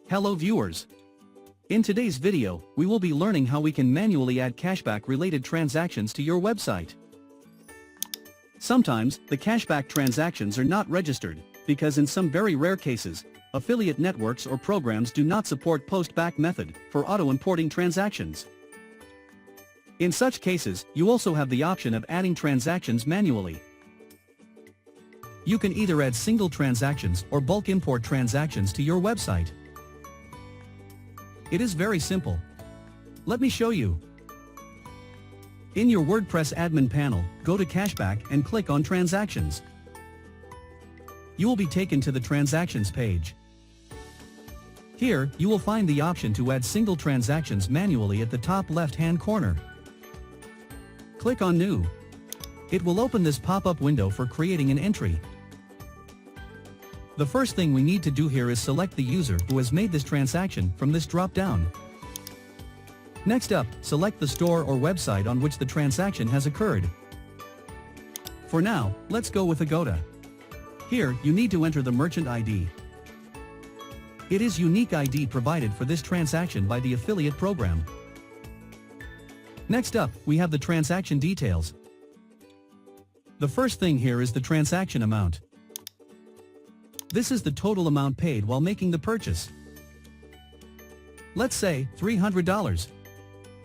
Hello viewers. In today's video, we will be learning how we can manually add cashback related transactions to your website. Sometimes, the cashback transactions are not registered, because in some very rare cases, affiliate networks or programs do not support post-back method for auto-importing transactions. In such cases, you also have the option of adding transactions manually. You can either add single transactions or bulk import transactions to your website. It is very simple. Let me show you. In your WordPress admin panel, go to Cashback and click on Transactions. You will be taken to the Transactions page. Here, you will find the option to add single transactions manually at the top left-hand corner. Click on New. It will open this pop-up window for creating an entry. The first thing we need to do here is select the user who has made this transaction from this drop-down. Next up, select the store or website on which the transaction has occurred. For now, let's go with Agoda. Here, you need to enter the merchant ID. It is unique ID provided for this transaction by the affiliate program. Next up, we have the transaction details. The first thing here is the transaction amount. This is the total amount paid while making the purchase. Let's say $300.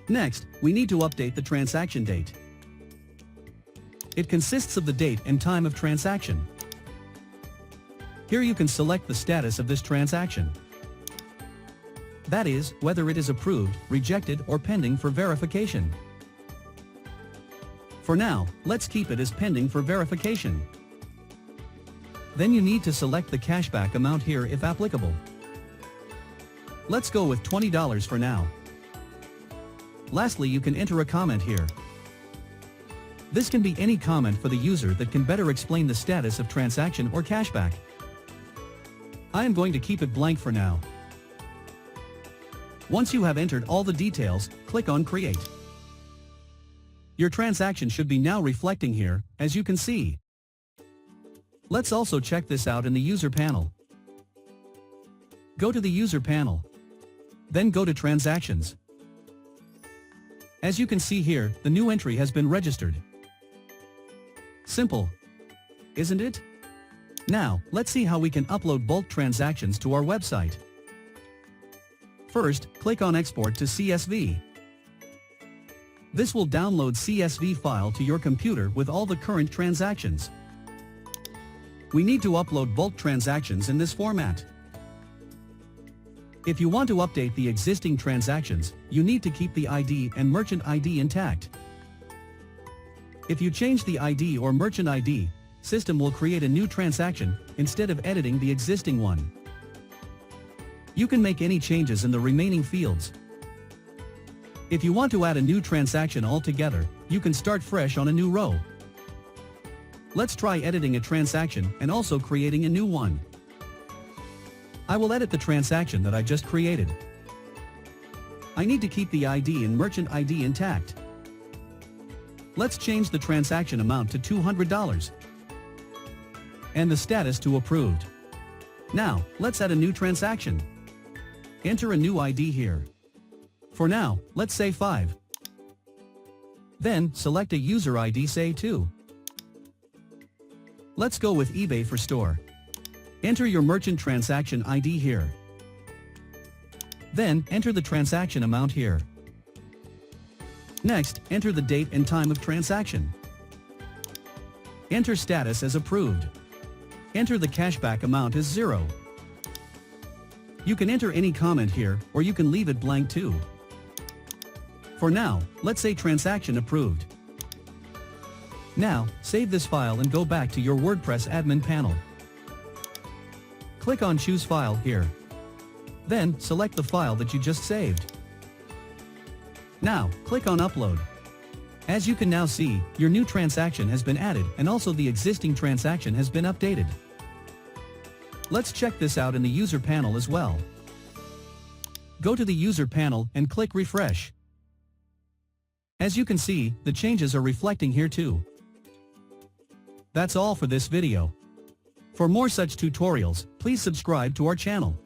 Next, we need to update the transaction date. It consists of the date and time of transaction. Here you can select the status of this transaction. That is, whether it is approved, rejected, or pending for verification. For now, let's keep it as pending for verification. Then you need to select the cashback amount here if applicable. Let's go with $20 for now. Lastly, you can enter a comment here. This can be any comment for the user that can better explain the status of transaction or cashback. I am going to keep it blank for now. Once you have entered all the details, click on Create. Your transaction should be now reflecting here, as you can see. Let's also check this out in the user panel. Go to the user panel. Then go to Transactions. As you can see here, the new entry has been registered. Simple, isn't it? Now, let's see how we can upload bulk transactions to our website. First, click on Export to CSV. This will download CSV file to your computer with all the current transactions. We need to upload bulk transactions in this format. If you want to update the existing transactions, you need to keep the ID and merchant ID intact. If you change the ID or merchant ID, system will create a new transaction instead of editing the existing one. You can make any changes in the remaining fields. If you want to add a new transaction altogether, you can start fresh on a new row. Let's try editing a transaction and also creating a new one. I will edit the transaction that I just created. I need to keep the ID and merchant ID intact. Let's change the transaction amount to $200 and the status to approved. Now, let's add a new transaction. Enter a new ID here. For now, let's say 5. Then, select a user ID, say 2. Let's go with eBay for store. Enter your merchant transaction ID here. Then, enter the transaction amount here. Next, enter the date and time of transaction. Enter status as approved. Enter the cashback amount as 0. You can enter any comment here, or you can leave it blank too. For now, let's say transaction approved. Now, save this file and go back to your WordPress admin panel. Click on Choose File here. Then, select the file that you just saved. Now, click on Upload. As you can now see, your new transaction has been added and also the existing transaction has been updated. Let's check this out in the user panel as well. Go to the user panel and click Refresh. As you can see, the changes are reflecting here too. That's all for this video. For more such tutorials, please subscribe to our channel.